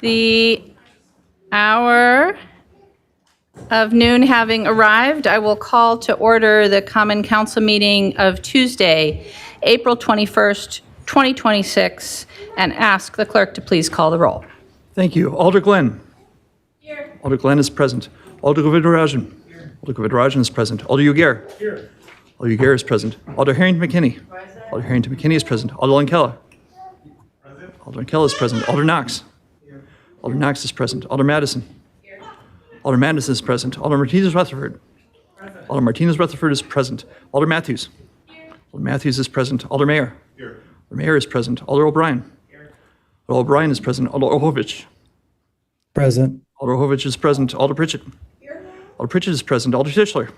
The hour of noon having arrived, I will call to order the Common Council meeting of Tuesday, April 21st, 2026, and ask the clerk to please call the roll. Thank you. Alder Glenn. Here. Alder Glenn is present. Alder Govindrajan. Here. Alder Govindrajan is present. Alder Ugair. Here. Alder Ugair is present. Alder Harrington McKinney. Present. Alder Harrington McKinney is present. Alder Lankella. Present. Alder Lankella is present. Alder Knox. Here. Alder Knox is present. Alder Madison. Here. Alder Madison is present. Alder Martinez Rutherford. Present. Alder Martinez Rutherford is present. Alder Matthews. Here. Alder Matthews is present. Alder Mayor. Here. Alder Mayor is present. Alder O'Brien. Alder O'Brien is present. Alder Ohovich. Present. Alder Ohovich is present. Alder Pritchett. Here. Alder Pritchett is present. Alder Tischler.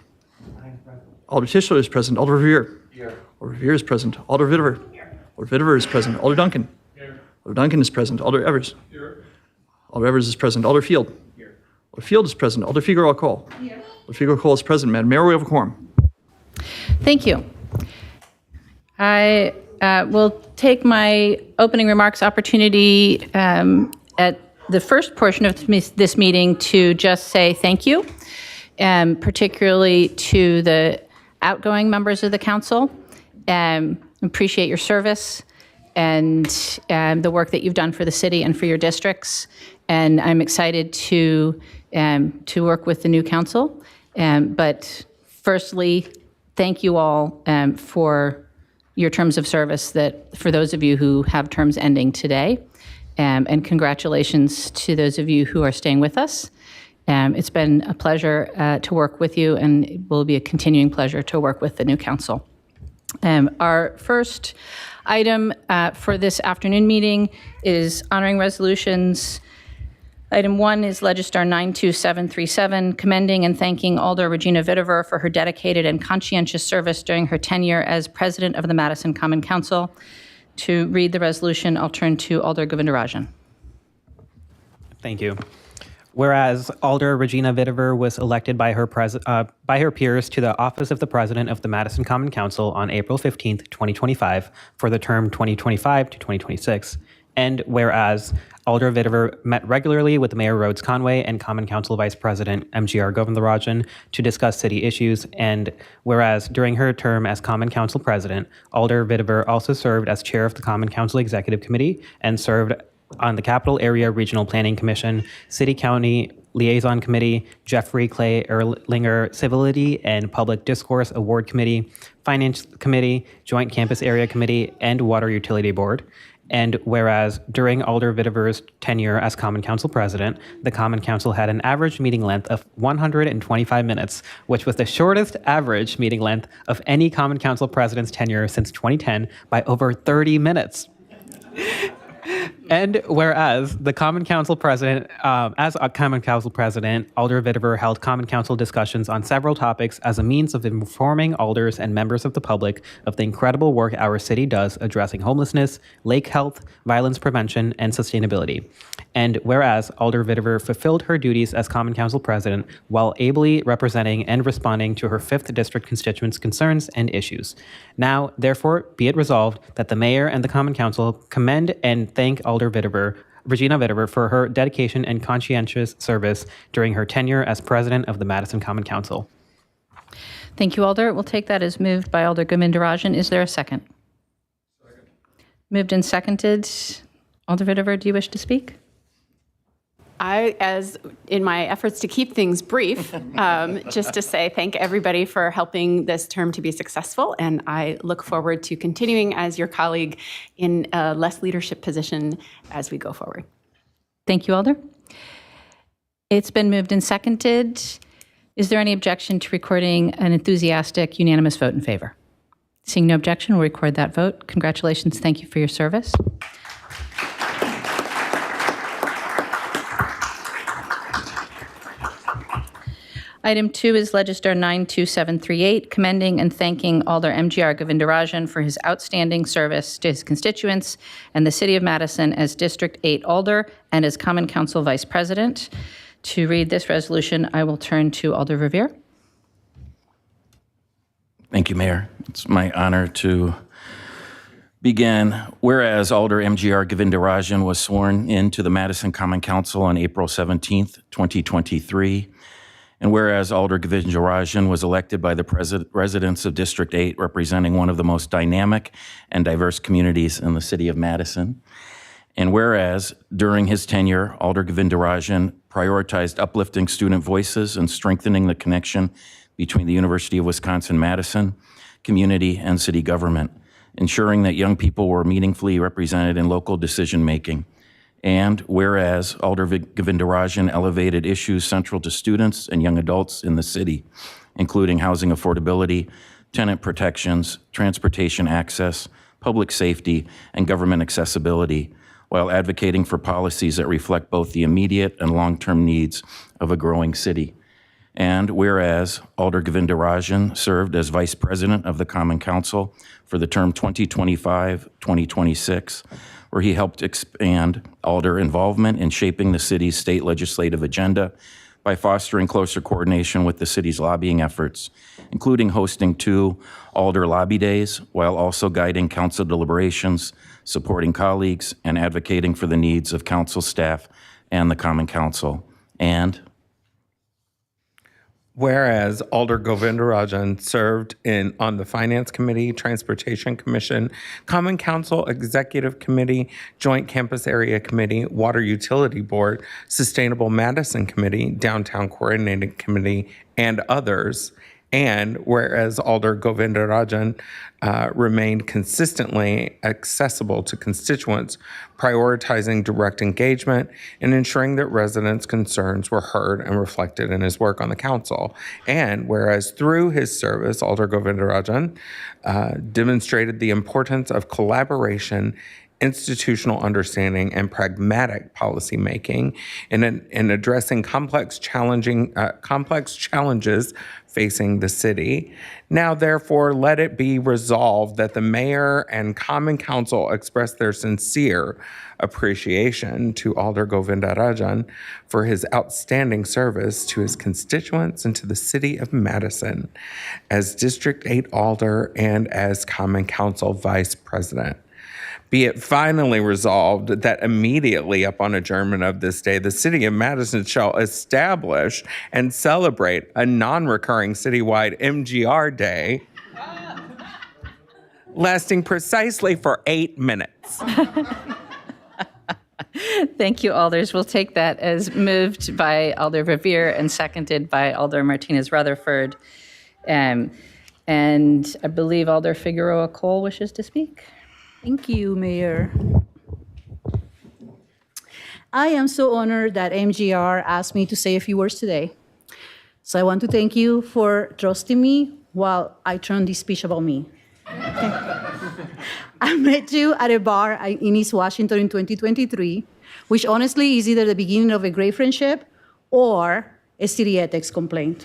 Alder Tischler is present. Alder Revere. Here. Alder Revere is present. Alder Vitiver. Here. Alder Vitiver is present. Alder Duncan. Here. Alder Duncan is present. Alder Evers. Here. Alder Evers is present. Alder Field. Here. Alder Field is present. Alder Figueroa Cole. Here. Alder Figueroa Cole is present. Madam Mayor, we have a quorum. Thank you. I will take my opening remarks opportunity at the first portion of this meeting to just say thank you, particularly to the outgoing members of the council. Appreciate your service and the work that you've done for the city and for your districts. And I'm excited to work with the new council. But firstly, thank you all for your terms of service, that for those of you who have terms ending today, and congratulations to those of you who are staying with us. It's been a pleasure to work with you, and it will be a continuing pleasure to work with the new council. Our first item for this afternoon meeting is honoring resolutions. Item 1 is Legistar 92737, commending and thanking Alder Regina Vitiver for her dedicated and conscientious service during her tenure as president of the Madison Common Council. To read the resolution, I'll turn to Alder Govindrajan. Thank you. Whereas Alder Regina Vitiver was elected by her peers to the office of the president of the Madison Common Council on April 15th, 2025, for the term 2025 to 2026. And whereas Alder Vitiver met regularly with Mayor Rhodes Conway and Common Council Vice President MGR Govindrajan to discuss city issues, and whereas during her term as Common Council President, Alder Vitiver also served as chair of the Common Council Executive Committee and served on the Capital Area Regional Planning Commission, City-County Liaison Committee, Jeffrey Clay Erlinger Civility and Public Discourse Award Committee, Finance Committee, Joint Campus Area Committee, and Water Utility Board. And whereas during Alder Vitiver's tenure as Common Council President, the Common Council had an average meeting length of 125 minutes, which was the shortest average meeting length of any Common Council President's tenure since 2010 by over 30 minutes. And whereas the Common Council President, as a Common Council President, Alder Vitiver held Common Council discussions on several topics as a means of informing alders and members of the public of the incredible work our city does addressing homelessness, lake health, violence prevention, and sustainability. And whereas Alder Vitiver fulfilled her duties as Common Council President while ably representing and responding to her 5th District constituents' concerns and issues. Now, therefore, be it resolved that the Mayor and the Common Council commend and thank Alder Vitiver, Regina Vitiver, for her dedication and conscientious service during her tenure as President of the Madison Common Council. Thank you, Alder. We'll take that as moved by Alder Govindrajan. Is there a second? Second. Moved and seconded. Alder Vitiver, do you wish to speak? As in my efforts to keep things brief, just to say thank everybody for helping this term to be successful, and I look forward to continuing as your colleague in a less leadership position as we go forward. Thank you, Alder. It's been moved and seconded. Is there any objection to recording an enthusiastic, unanimous vote in favor? Seeing no objection, we'll record that vote. Congratulations. Thank you for your service. Item 2 is Register 92738, commending and thanking Alder MGR Govindarajan for his outstanding service to his constituents and the City of Madison as District 8 Alder and as Common Council Vice President. To read this resolution, I will turn to Alder Revere. Thank you, Mayor. It's my honor to begin. Whereas Alder MGR Govindarajan was sworn into the Madison Common Council on April 17th, 2023, and whereas Alder Govindarajan was elected by the residents of District 8, representing one of the most dynamic and diverse communities in the city of Madison, and whereas during his tenure, Alder Govindarajan prioritized uplifting student voices and strengthening the connection between the University of Wisconsin-Madison community and city government, ensuring that young people were meaningfully represented in local decision-making. And whereas Alder Govindarajan elevated issues central to students and young adults in the city, including housing affordability, tenant protections, transportation access, public safety, and government accessibility, while advocating for policies that reflect both the immediate and long-term needs of a growing city. And whereas Alder Govindarajan served as Vice President of the Common Council for the term 2025-2026, where he helped expand Alder involvement in shaping the city's state legislative agenda by fostering closer coordination with the city's lobbying efforts, including hosting 2 Alder Lobby Days, while also guiding council deliberations, supporting colleagues, and advocating for the needs of council staff and the Common Council. And whereas Alder Govindarajan served on the Finance Committee, Transportation Commission, Common Council Executive Committee, Joint Campus Area Committee, Water Utility Board, Sustainable Madison Committee, Downtown Coordinating Committee, and others. And whereas Alder Govindarajan remained consistently accessible to constituents, prioritizing direct engagement and ensuring that residents' concerns were heard and reflected in his work on the council. And whereas through his service, Alder Govindarajan demonstrated the importance of collaboration, institutional understanding, and pragmatic policymaking in addressing complex challenges facing the city. Now, therefore, let it be resolved that the mayor and Common Council express their sincere appreciation to Alder Govindarajan for his outstanding service to his constituents and to the city of Madison as District 8 Alder and as Common Council Vice President. Be it finally resolved that immediately upon adjournment of this day, the city of Madison shall establish and celebrate a non-recurring citywide MGR Day lasting precisely for 8 minutes. Thank you, Alders. We'll take that as moved by Alder Revere and seconded by Alder Martinez Rutherford. And I believe Alder Figueroa Cole wishes to speak. Thank you, Mayor. I am so honored that MGR asked me to say a few words today. So I want to thank you for trusting me while I turn this speech about me. Okay. I met you at a bar in East Washington in 2023, which honestly is either the beginning of a great friendship or a city ethics complaint.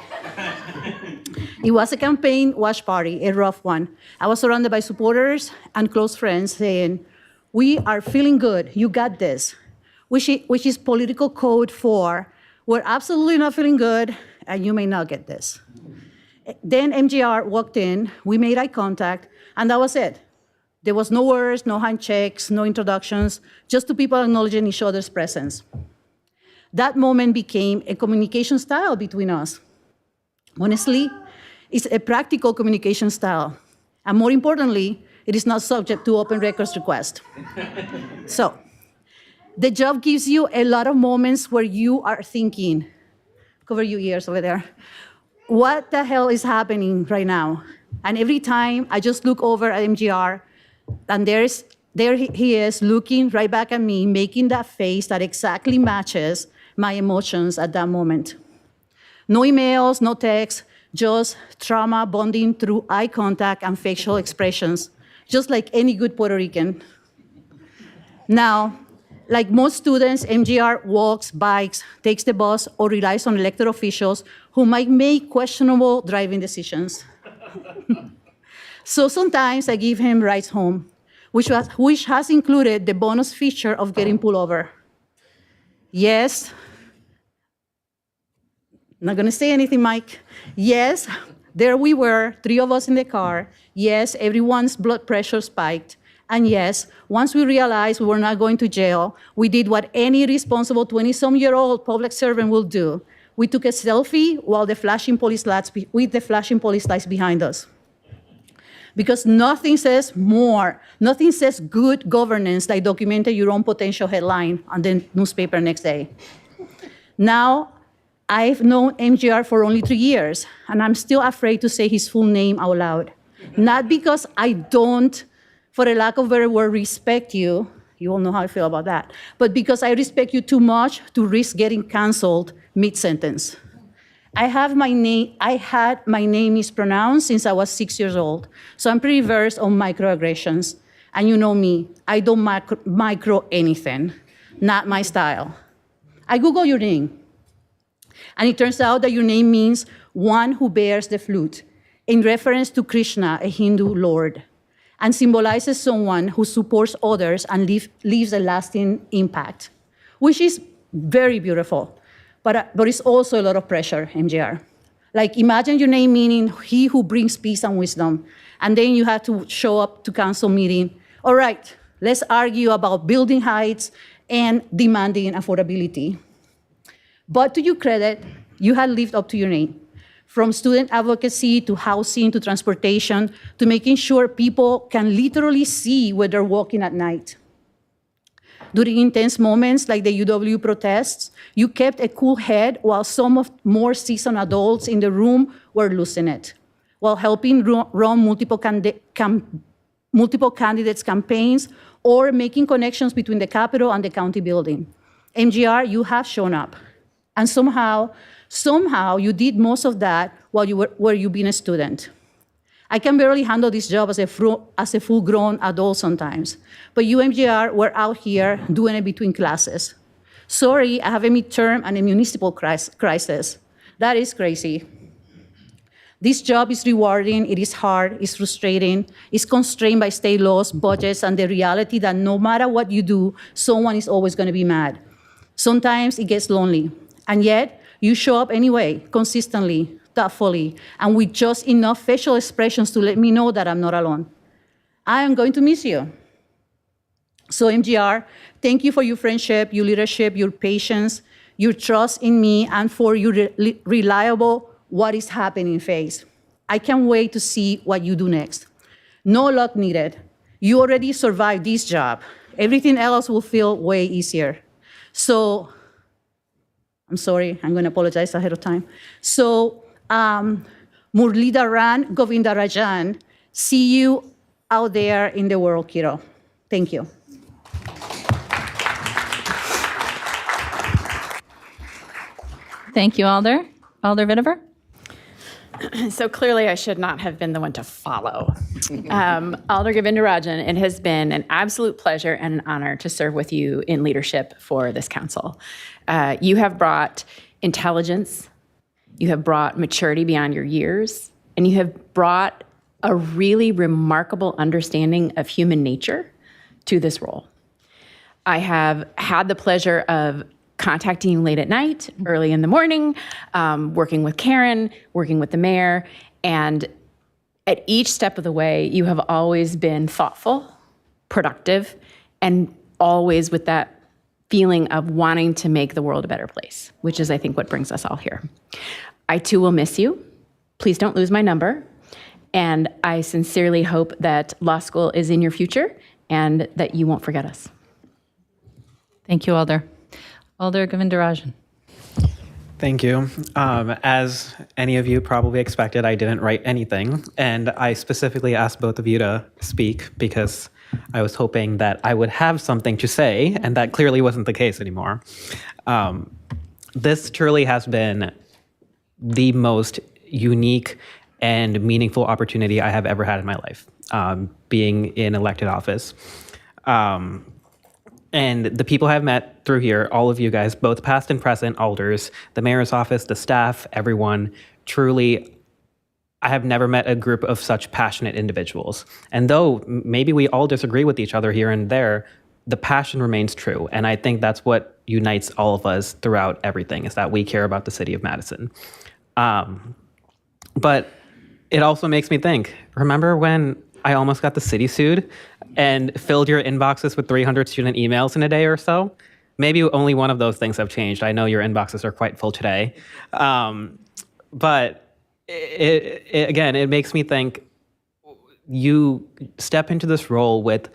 It was a campaign watch party, a rough one. I was surrounded by supporters and close friends saying, "We are feeling good, you got this," which is political code for, "We're absolutely not feeling good, and you may not get this." Then MGR walked in, we made eye contact, and that was it. There was no words, no handshakes, no introductions, just two people acknowledging each other's presence. That moment became a communication style between us. Honestly, it's a practical communication style. And more importantly, it is not subject to open records request. So, the job gives you a lot of moments where you are thinking, cover your ears over there, what the hell is happening right now? And every time I just look over at MGR, and there he is looking right back at me, making that face that exactly matches my emotions at that moment. No emails, no texts, just trauma bonding through eye contact and facial expressions, just like any good Puerto Rican. Now, Like most students, MGR walks, bikes, takes the bus, or relies on elected officials who might make questionable driving decisions. So sometimes I give him rides home, which has included the bonus feature of getting pulled over. Yes, not gonna say anything, Mike. Yes, there we were, 3 of us in the car. Yes, everyone's blood pressure spiked. And yes, once we realized we were not going to jail, we did what any responsible 20-some-year-old public servant will do. We took a selfie while the flashing police lights with the flashing police lights behind us. Because nothing says good governance like documenting your own potential headline on the newspaper next day. Now, I've known MGR for only 3 years, and I'm still afraid to say his full name out loud. Not because I don't, for a lack of a better word, respect you. You all know how I feel about that. But because I respect you too much to risk getting canceled mid-sentence. I had my name mispronounced since I was 6 years old, so I'm pretty versed on microaggressions. And you know me, I don't micro anything, not my style. I Google your name, and it turns out that your name means one who bears the flute, in reference to Krishna, a Hindu lord, and symbolizes someone who supports others and leaves a lasting impact, which is very beautiful. But it's also a lot of pressure, MGR. Like, imagine your name meaning he who brings peace and wisdom, and then you have to show up to council meeting. All right, let's argue about building heights and demanding affordability. But to your credit, you have lived up to your name. From student advocacy to housing to transportation to making sure people can literally see where they're walking at night. During intense moments like the UW protests, you kept a cool head while some of more seasoned adults in the room were losing it, while helping run multiple candidates' campaigns or making connections between the Capitol and the county building. MGR, you have shown up. And somehow you did most of that while you've been a student. I can barely handle this job as a full-grown adult sometimes, but you, MGR, were out here doing it between classes. Sorry, I have a midterm and a municipal crisis. That is crazy. This job is rewarding, it is hard, it's frustrating, it's constrained by state laws, budgets, and the reality that no matter what you do, someone is always gonna be mad. Sometimes it gets lonely, and yet you show up anyway, consistently, thoughtfully, and with just enough facial expressions to let me know that I'm not alone. I am going to miss you. So MGR, thank you for your friendship, your leadership, your patience, your trust in me, and for your reliable what is happening face. I can't wait to see what you do next. No luck needed. You already survived this job. Everything else will feel way easier. So, I'm sorry, I'm going to apologize ahead of time. So, Muralidharan Govindarajan, see you out there in the world, kiddo. Thank you. Thank you, Alder. Alder Vitiver? So clearly I should not have been the one to follow. Alder Govindarajan, it has been an absolute pleasure and an honor to serve with you in leadership for this council. You have brought intelligence, you have brought maturity beyond your years, and you have brought a really remarkable understanding of human nature to this role. I have had the pleasure of contacting you late at night, early in the morning, working with Karen, working with the mayor, and at each step of the way, you have always been thoughtful, productive, and always with that feeling of wanting to make the world a better place, which is, I think, what brings us all here. I, too, will miss you. Please don't lose my number. And I sincerely hope that law school is in your future and that you won't forget us. Thank you, Alder. Alder Govindarajan. Thank you. As any of you probably expected, I didn't write anything, and I specifically asked both of you to speak because I was hoping that I would have something to say, and that clearly wasn't the case anymore. This truly has been the most unique and meaningful opportunity I have ever had in my life, being in elected office. And the people I've met through here, all of you guys, both past and present alders, the mayor's office, the staff, everyone, truly, I have never met a group of such passionate individuals. And though maybe we all disagree with each other here and there, the passion remains true. And I think that's what unites all of us throughout everything, is that we care about the city of Madison. But it also makes me think, remember when I almost got the city sued and filled your inboxes with 300 student emails in a day or so? Maybe only one of those things have changed. I know your inboxes are quite full today. But again, it makes me think, you step into this role with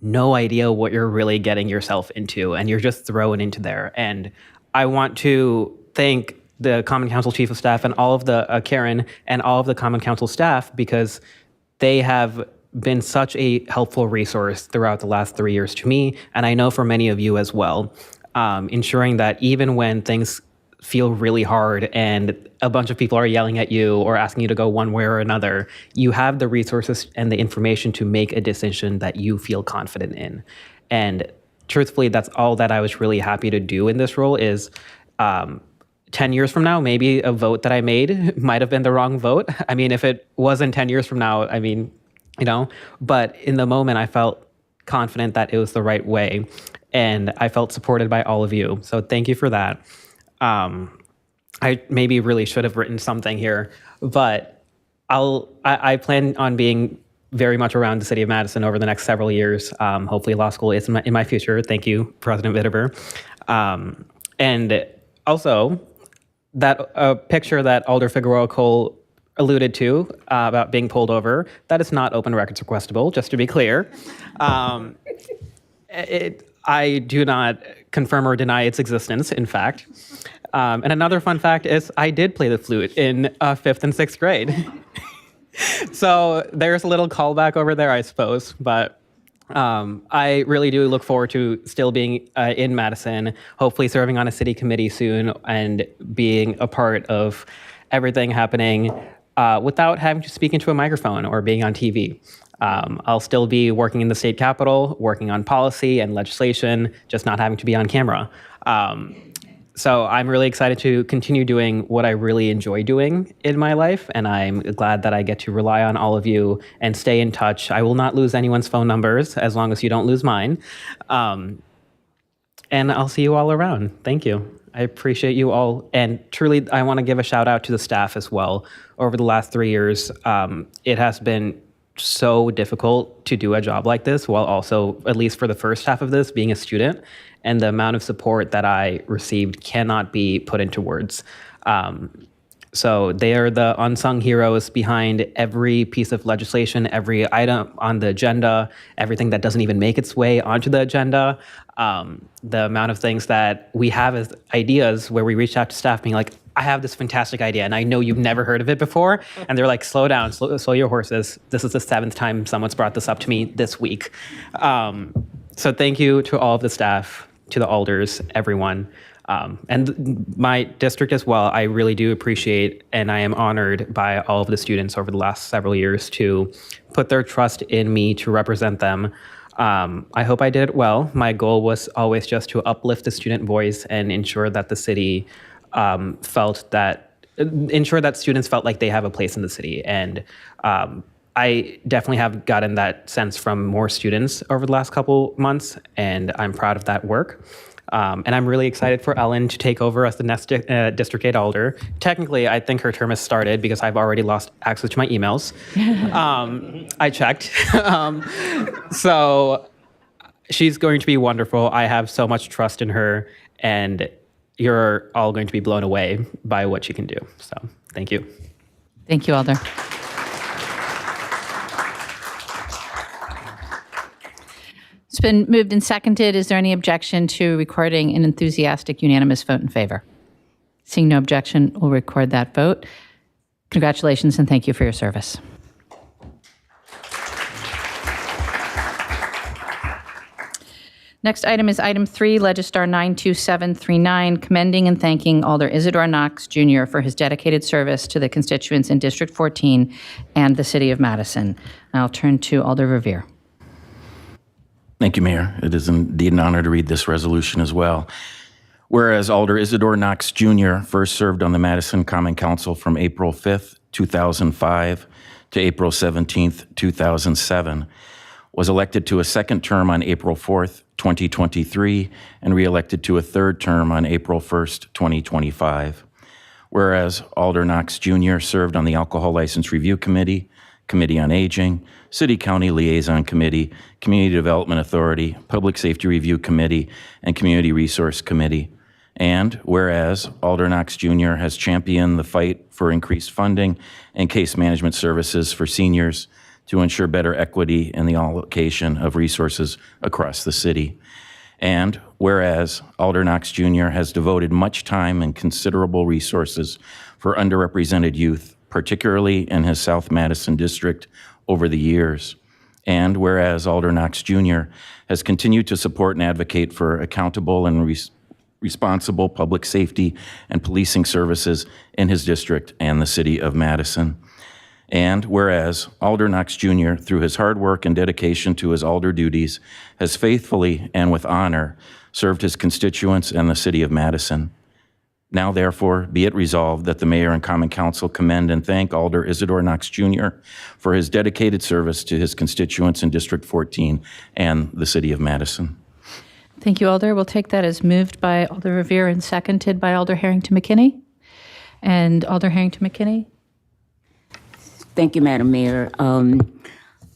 no idea what you're really getting yourself into, and you're just thrown into there. And I want to thank the Common Council Chief of Staff and all of the, Karen, and all of the Common Council staff, because they have been such a helpful resource throughout the last 3 years to me, and I know for many of you as well, ensuring that even when things feel really hard and a bunch of people are yelling at you or asking you to go one way or another, you have the resources and the information to make a decision that you feel confident in. And truthfully, that's all that I was really happy to do in this role. Is 10 years from now, maybe a vote that I made might have been the wrong vote. I mean, if it wasn't 10 years from now, I mean, you know, but in the moment I felt confident that it was the right way, and I felt supported by all of you. So thank you for that. I maybe really should have written something here, but I plan on being very much around the city of Madison over the next several years. Hopefully law school is in my future. Thank you, President Vitiver. And also, that picture that Alder Figueroa Cole alluded to about being pulled over, that is not open records requestable, just to be clear. I do not confirm or deny its existence, in fact. And another fun fact is I did play the flute in 5th and 6th grade. So there's a little callback over there, I suppose. But I really do look forward to still being in Madison, hopefully serving on a city committee soon and being a part of everything happening without having to speak into a microphone or being on TV. I'll still be working in the state capitol, working on policy and legislation, just not having to be on camera. So I'm really excited to continue doing what I really enjoy doing in my life, and I'm glad that I get to rely on all of you and stay in touch. I will not lose anyone's phone numbers as long as you don't lose mine. And I'll see you all around. Thank you. I appreciate you all. And truly, I want to give a shout out to the staff as well. Over the last 3 years, it has been so difficult to do a job like this while also, at least for the first half of this, being a student. And the amount of support that I received cannot be put into words. So they are the unsung heroes behind every piece of legislation, every item on the agenda, everything that doesn't even make its way onto the agenda. The amount of things that we have as ideas where we reach out to staff being like, I have this fantastic idea and I know you've never heard of it before. And they're like, slow down, slow your horses. This is the 7th time someone's brought this up to me this week. So thank you to all of the staff, to the alders, everyone. And my district as well, I really do appreciate, and I am honored by all of the students over the last several years to put their trust in me to represent them. I hope I did it well. My goal was always just to uplift the student voice and ensure that the city ensure that students felt like they have a place in the city. And I definitely have gotten that sense from more students over the last couple months, and I'm proud of that work. And I'm really excited for Ellen to take over as the next District 8 Alder. Technically, I think her term has started because I've already lost access to my emails. I checked. So she's going to be wonderful. I have so much trust in her, and you're all going to be blown away by what she can do. So thank you. Thank you, Alder. It's been moved and seconded. Is there any objection to recording an enthusiastic unanimous vote in favor? Seeing no objection, we'll record that vote. Congratulations and thank you for your service. Next item is item 3, Legistar 92739, commending and thanking Alder Isidore Knox Jr. for his dedicated service to the constituents in District 14 and the City of Madison. I'll turn to Alder Revere. Thank you, Mayor. It is indeed an honor to read this resolution as well. Whereas Alder Isidore Knox Jr. first served on the Madison Common Council from April 5th, 2005 to April 17th, 2007, was elected to a second term on April 4th, 2023, and reelected to a third term on April 1st, 2025. Whereas Alder Knox Jr. served on the Alcohol License Review Committee, Committee on Aging, City-County Liaison Committee, Community Development Authority, Public Safety Review Committee, and Community Resource Committee. And whereas Alder Knox Jr. has championed the fight for increased funding and case management services for seniors to ensure better equity in the allocation of resources across the city. And whereas Alder Knox Jr. has devoted much time and considerable resources for underrepresented youth, particularly in his South Madison district, over the years. And whereas Alder Knox Jr. has continued to support and advocate for accountable and responsible public safety and policing services in his district and the city of Madison. And whereas Alder Knox Jr., through his hard work and dedication to his Alder duties, has faithfully and with honor served his constituents and the city of Madison. Now, therefore, be it resolved that the Mayor and Common Council commend and thank Alder Isidore Knox Jr. for his dedicated service to his constituents in District 14 and the city of Madison. Thank you, Alder. We'll take that as moved by Alder Revere and seconded by Alder Harrington McKinney. And Alder Harrington McKinney? Thank you, Madam Mayor.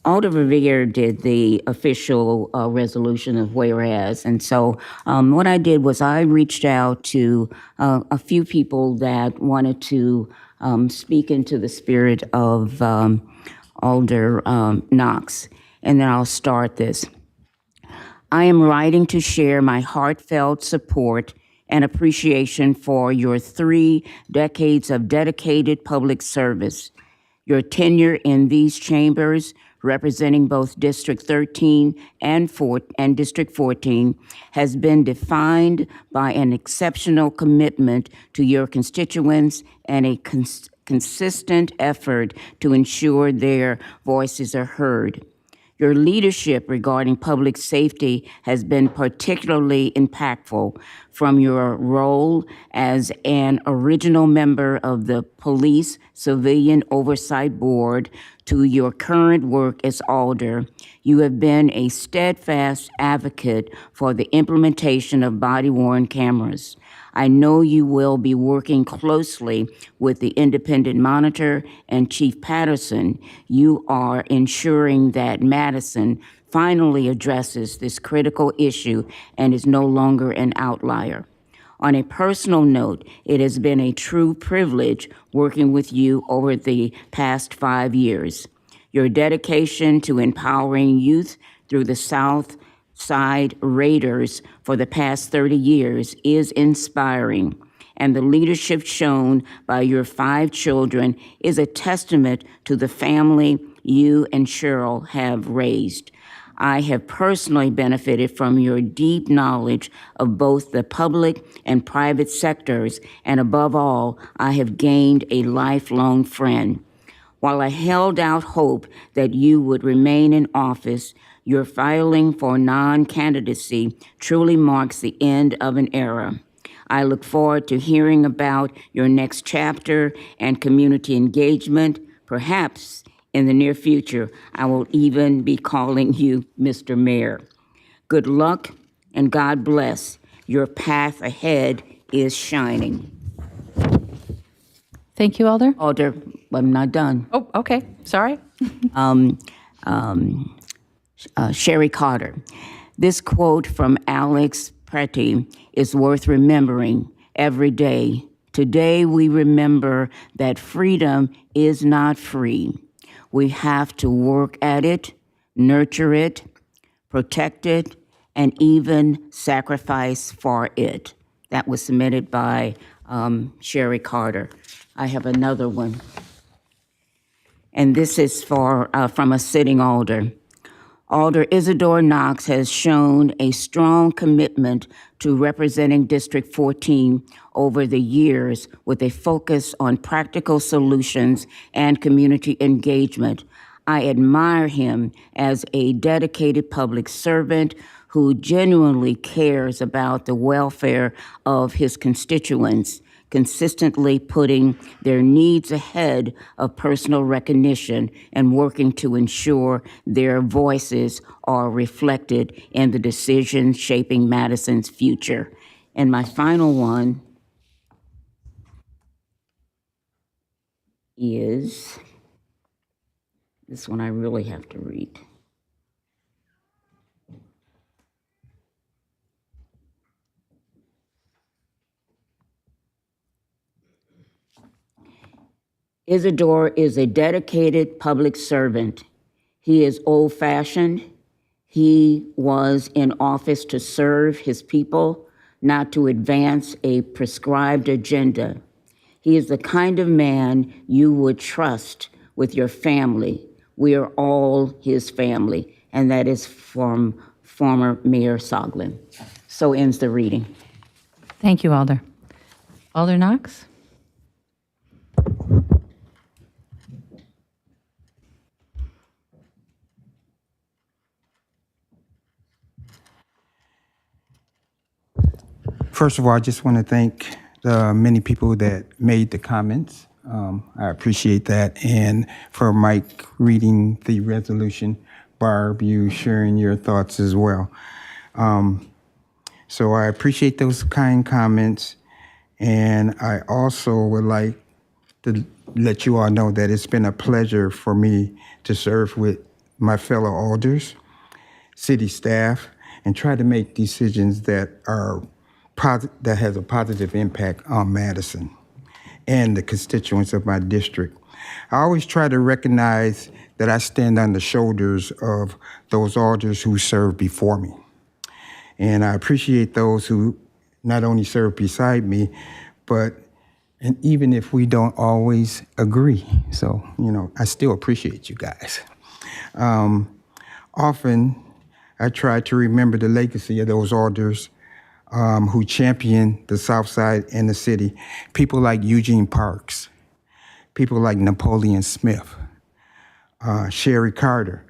Alder Revere did the official resolution of whereas, and so what I did was I reached out to a few people that wanted to speak into the spirit of Alder Knox, and then I'll start this. I am writing to share my heartfelt support and appreciation for your 3 decades of dedicated public service. Your tenure in these chambers, representing both District 13 and District 14, has been defined by an exceptional commitment to your constituents and a consistent effort to ensure their voices are heard. Your leadership regarding public safety has been particularly impactful, from your role as an original member of the Police Civilian Oversight Board to your current work as Alder. You have been a steadfast advocate for the implementation of body-worn cameras. I know you will be working closely with the independent monitor and Chief Patterson. You are ensuring that Madison finally addresses this critical issue and is no longer an outlier. On a personal note, it has been a true privilege working with you over the past 5 years. Your dedication to empowering youth through the South Side Raiders for the past 30 years is inspiring, and the leadership shown by your 5 children is a testament to the family you and Cheryl have raised. I have personally benefited from your deep knowledge of both the public and private sectors, and above all, I have gained a lifelong friend. While I held out hope that you would remain in office, your filing for non-candidacy truly marks the end of an era. I look forward to hearing about your next chapter and community engagement. Perhaps in the near future, I will even be calling you Mr. Mayor. Good luck and God bless. Your path ahead is shining. Thank you, Alder. Alder, I'm not done. Oh, okay. Sorry. Sherry Carter. This quote from Alex Pretty is worth remembering every day. Today we remember that freedom is not free. We have to work at it, nurture it, protect it, and even sacrifice for it. That was submitted by Sherry Carter. I have another one. And this is from a sitting alder. Alder Isidore Knox has shown a strong commitment to representing District 14 over the years with a focus on practical solutions and community engagement. I admire him as a dedicated public servant who genuinely cares about the welfare of his constituents, consistently putting their needs ahead of personal recognition and working to ensure their voices are reflected in the decisions shaping Madison's future. And my final one is, this one I really have to read. Isidore is a dedicated public servant. He is old-fashioned. He was in office to serve his people, not to advance a prescribed agenda. He is the kind of man you would trust with your family. We are all his family, and that is from former Mayor Soglin. So ends the reading. Thank you, Alder. Alder Knox? First of all, I just want to thank the many people that made the comments. I appreciate that. And for Mike reading the resolution, Barb, you sharing your thoughts as well. So I appreciate those kind comments. And I also would like to let you all know that it's been a pleasure for me to serve with my fellow alders, city staff, and try to make decisions that are that has a positive impact on Madison and the constituents of my district. I always try to recognize that I stand on the shoulders of those alders who served before me. And I appreciate those who not only serve beside me, but and even if we don't always agree. So, I still appreciate you guys. Often, I try to remember the legacy of those alders who championed the South Side and the city. People like Eugene Parks, people like Napoleon Smith, Sherry Carter,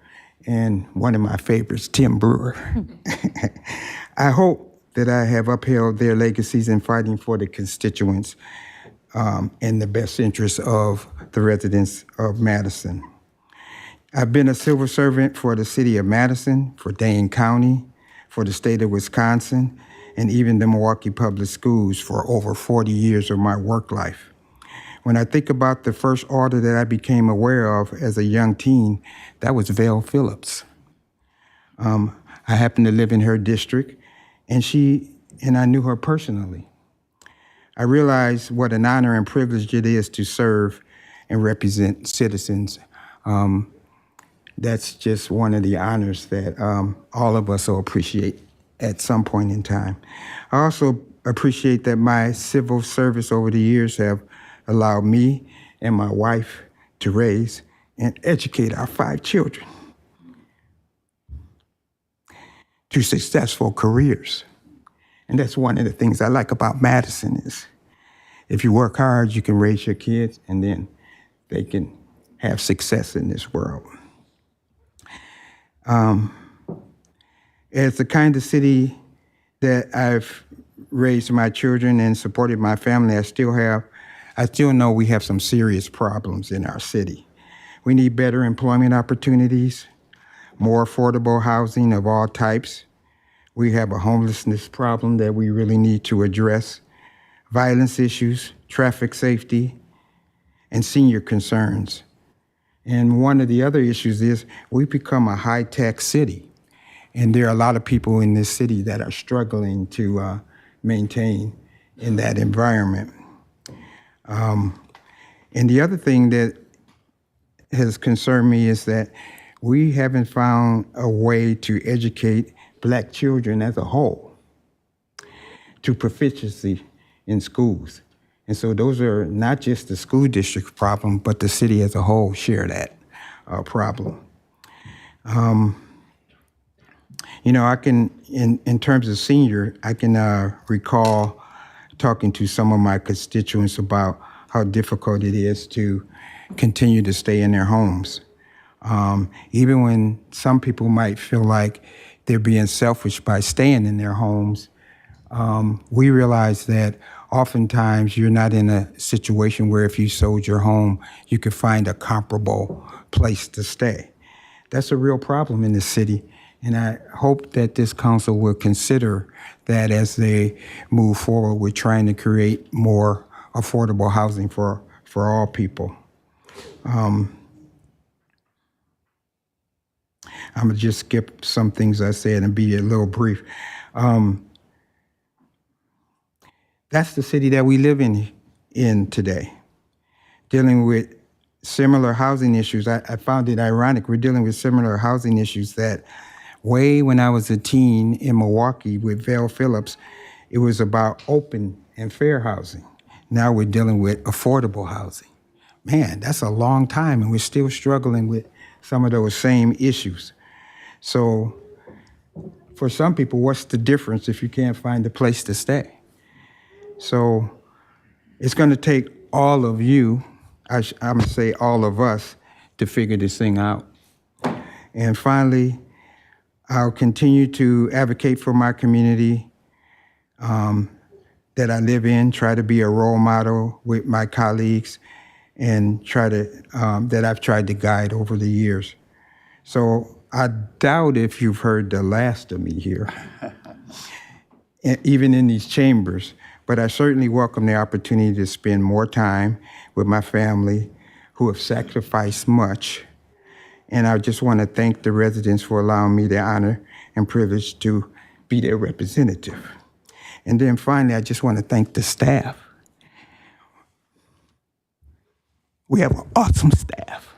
and one of my favorites, Tim Brewer. I hope that I have upheld their legacies in fighting for the constituents in the best interest of the residents of Madison. I've been a civil servant for the city of Madison, for Dane County, for the state of Wisconsin, and even the Milwaukee Public Schools for over 40 years of my work life. When I think about the first alder that I became aware of as a young teen, that was Val Phillips. I happened to live in her district, and I knew her personally. I realized what an honor and privilege it is to serve and represent citizens. That's just one of the honors that all of us will appreciate at some point in time. I also appreciate that my civil service over the years have allowed me and my wife to raise and educate our 5 children to successful careers. And that's one of the things I like about Madison is if you work hard, you can raise your kids and then they can have success in this world. As the kind of city that I've raised my children and supported my family, I still know we have some serious problems in our city. We need better employment opportunities, more affordable housing of all types. We have a homelessness problem that we really need to address, violence issues, traffic safety, and senior concerns. And one of the other issues is we've become a high-tech city. And there are a lot of people in this city that are struggling to maintain in that environment. And the other thing that has concerned me is that we haven't found a way to educate Black children as a whole to proficiency in schools. And so those are not just the school district problem, but the city as a whole share that problem. I can, in terms of senior, I can recall talking to some of my constituents about how difficult it is to continue to stay in their homes. Even when some people might feel like they're being selfish by staying in their homes, we realize that oftentimes you're not in a situation where if you sold your home, you could find a comparable place to stay. That's a real problem in the city, and I hope that this council will consider that as they move forward with trying to create more affordable housing for all people. I'm gonna just skip some things I said and be a little brief. That's the city that we live in today, dealing with similar housing issues. I found it ironic. We're dealing with similar housing issues that way when I was a teen in Milwaukee with Vale Phillips, it was about open and fair housing. Now we're dealing with affordable housing. Man, that's a long time, and we're still struggling with some of those same issues. So for some people, what's the difference if you can't find a place to stay? So it's going to take all of you, I'm going to say all of us, to figure this thing out. And finally, I'll continue to advocate for my community that I live in, try to be a role model with my colleagues, and try to, that I've tried to guide over the years. So I doubt if you've heard the last of me here, even in these chambers. But I certainly welcome the opportunity to spend more time with my family who have sacrificed much. And I just want to thank the residents for allowing me the honor and privilege to be their representative. And then finally, I just want to thank the staff. We have an awesome staff.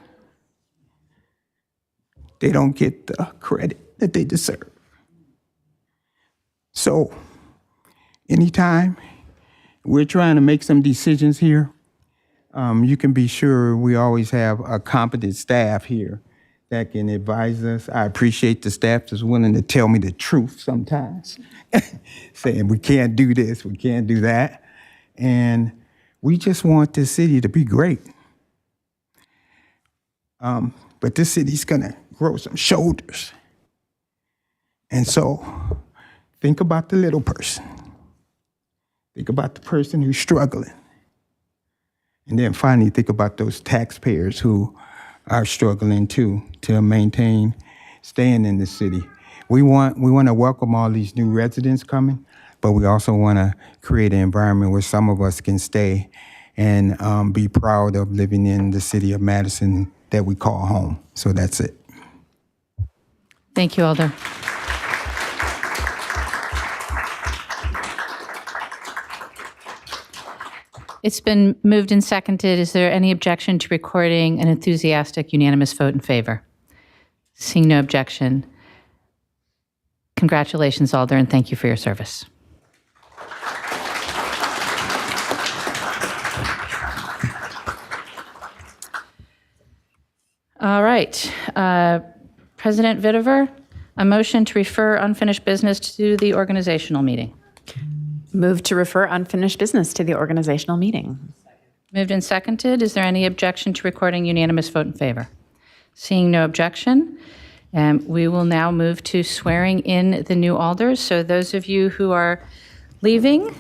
They don't get the credit that they deserve. So anytime we're trying to make some decisions here, you can be sure we always have a competent staff here that can advise us. I appreciate the staff that's willing to tell me the truth sometimes, saying we can't do this, we can't do that. And we just want this city to be great. But this city's gonna grow some shoulders. And so think about the little person. Think about the person who's struggling. And then finally, think about those taxpayers who are struggling too to maintain staying in the city. We want to welcome all these new residents coming, but we also want to create an environment where some of us can stay and be proud of living in the city of Madison that we call home. So that's it. Thank you, Alder. It's been moved and seconded. Is there any objection to recording an enthusiastic unanimous vote in favor? Seeing no objection. Congratulations, Alder, and thank you for your service. All right. President Vitiver, a motion to refer unfinished business to the organizational meeting. Move to refer unfinished business to the organizational meeting. Moved and seconded. Is there any objection to recording unanimous vote in favor? Seeing no objection, we will now move to swearing in the new alders. So those of you who are leaving,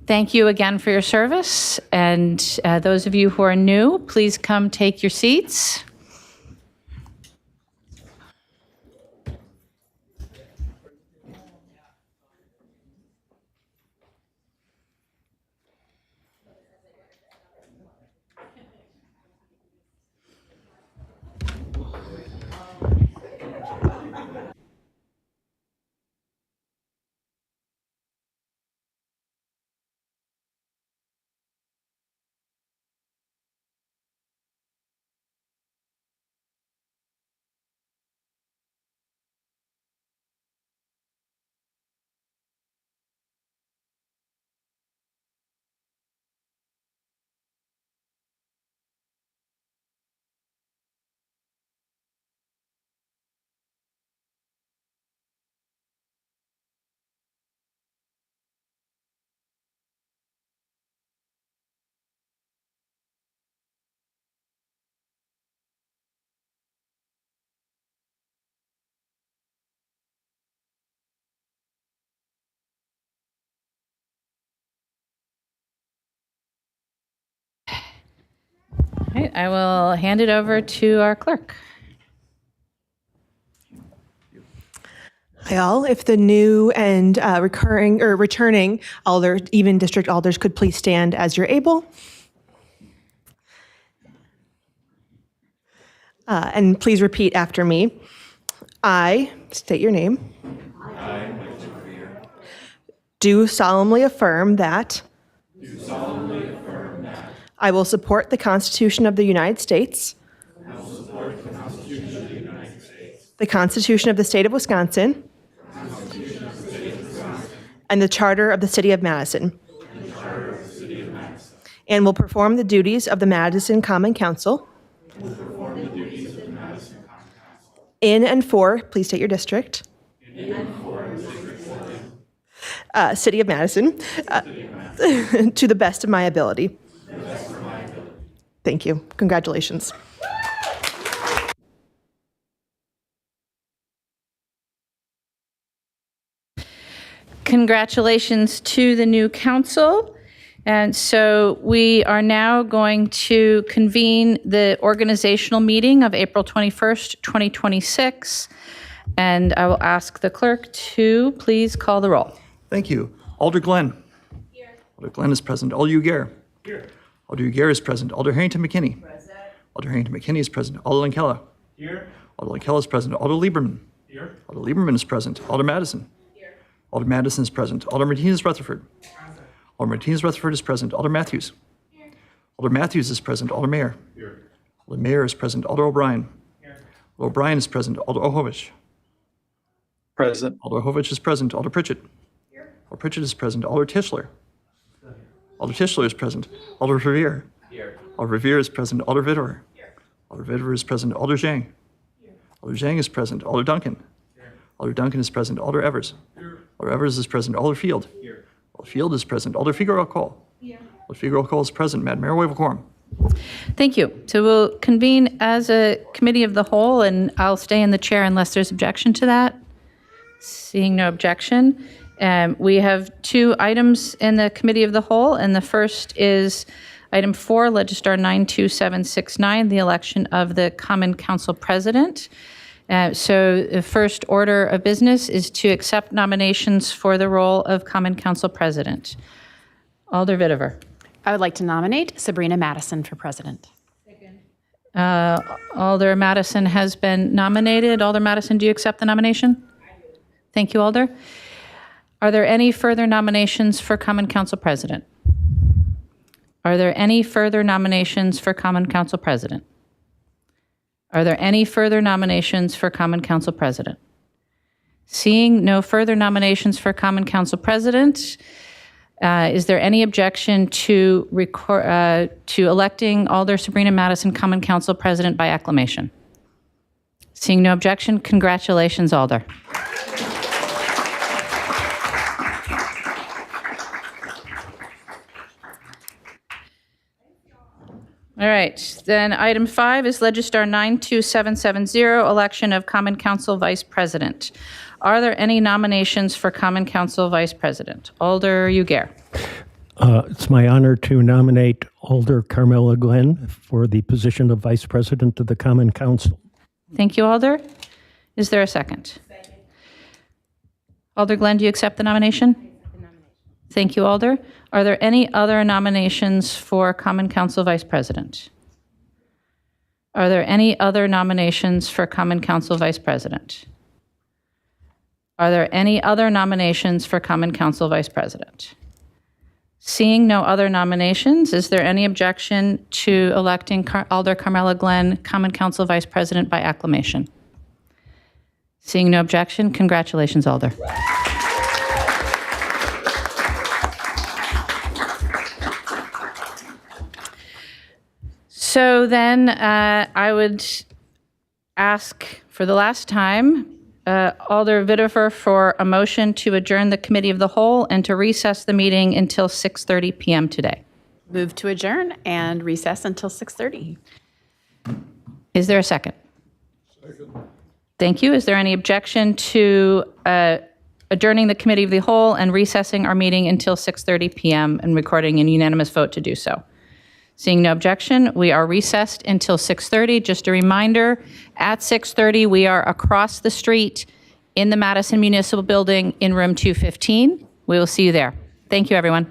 thank you again for your service. And those of you who are new, please come take your seats. right, I will hand it over to our clerk. Hi all. If the new and returning alder, even district alders, could please stand as you're able. And please repeat after me. I state your name. Do solemnly affirm that. I will support the Constitution of the United States. The Constitution of the State of Wisconsin. And the Charter of the City of Madison. And will perform the duties of the Madison Common Council. In and for, please state your district. City of Madison. To the best of my ability. Thank you. Congratulations. Congratulations to the new council. And so we are now going to convene the organizational meeting of April 21st, 2026. And I will ask the clerk to please call the roll. Thank you. Alder Glenn. Here. Alder Glenn is present. Alder Uguerre. Here. Alder Uguerre is present. Alder Harrington McKinney. Present. Alder Harrington McKinney is present. Alder Lankella. Here. Alder Lankella is present. Alder Lieberman. Here. Alder Lieberman is present. Alder Madison. Here. Alder Madison is present. Alder Martinez-Rutherford. Present. Alder Martinez-Rutherford is present. Alder Matthews. Here. Alder Matthews is present. Alder Mayer. Here. Alder Mayer is present. Alder O'Brien. Here. Alder O'Brien is present. Alder Ohovich. Present. Alder Ohovich is present. Alder Pritchett. Here. Alder Pritchett is present. Alder Tischler. Alder Tischler is present. Alder Revere. Here. Alder Revere is present. Alder Vitterer. Here. Alder Vitterer is present. Alder Zhang. Here. Alder Zhang is present. Alder Duncan. Here. Alder Duncan is present. Alder Evers. Here. Alder Evers is present. Alder Field. Here. Alder Field is present. Alder Figueroa Cole. Here. Alder Figueroa Cole is present. Madam Mayor, we have a quorum. Thank you. So we'll convene as a committee of the whole, and I'll stay in the chair unless there's objection to that. Seeing no objection. We have two items in the committee of the whole, and the first is item 4, Legistar 92769, the election of the Common Council President. So the first order of business is to accept nominations for the role of Common Council President. Alder Vitterer. I would like to nominate Sabrina Madison for president. Alder Madison has been nominated. Alder Madison, do you accept the nomination? I do. Thank you, Alder. Are there any further nominations for Common Council President? Are there any further nominations for Common Council President? Are there any further nominations for Common Council President? Seeing no further nominations for Common Council President, is there any objection to electing Alder Sabrina Madison Common Council President by acclamation? Seeing no objection, congratulations, Alder. All right, then item 5 is Legistar 92770, election of Common Council Vice President. Are there any nominations for Common Council Vice President? Alder Uguerre. It's my honor to nominate Alder Carmela Glenn for the position of Vice President of the Common Council. Thank you, Alder. Is there a second? Second. Alder Glenn, do you accept the nomination? Thank you, Alder. Are there any other nominations for Common Council Vice President? Are there any other nominations for Common Council Vice President? Are there any other nominations for Common Council Vice President? Seeing no other nominations, is there any objection to electing Alder Carmela Glenn Common Council Vice President by acclamation? Seeing no objection, congratulations, Alder. So then I would ask for the last time Alder Vitterer for a motion to adjourn the committee of the whole and to recess the meeting until 6:30 p.m. today. Move to adjourn and recess until 6:30. Is there a second? Second. Thank you. Is there any objection to adjourning the committee of the whole and recessing our meeting until 6:30 p.m. and recording a unanimous vote to do so? Seeing no objection, we are recessed until 6:30. Just a reminder, at 6:30, we are across the street in the Madison Municipal Building in room 215. We will see you there. Thank you, everyone.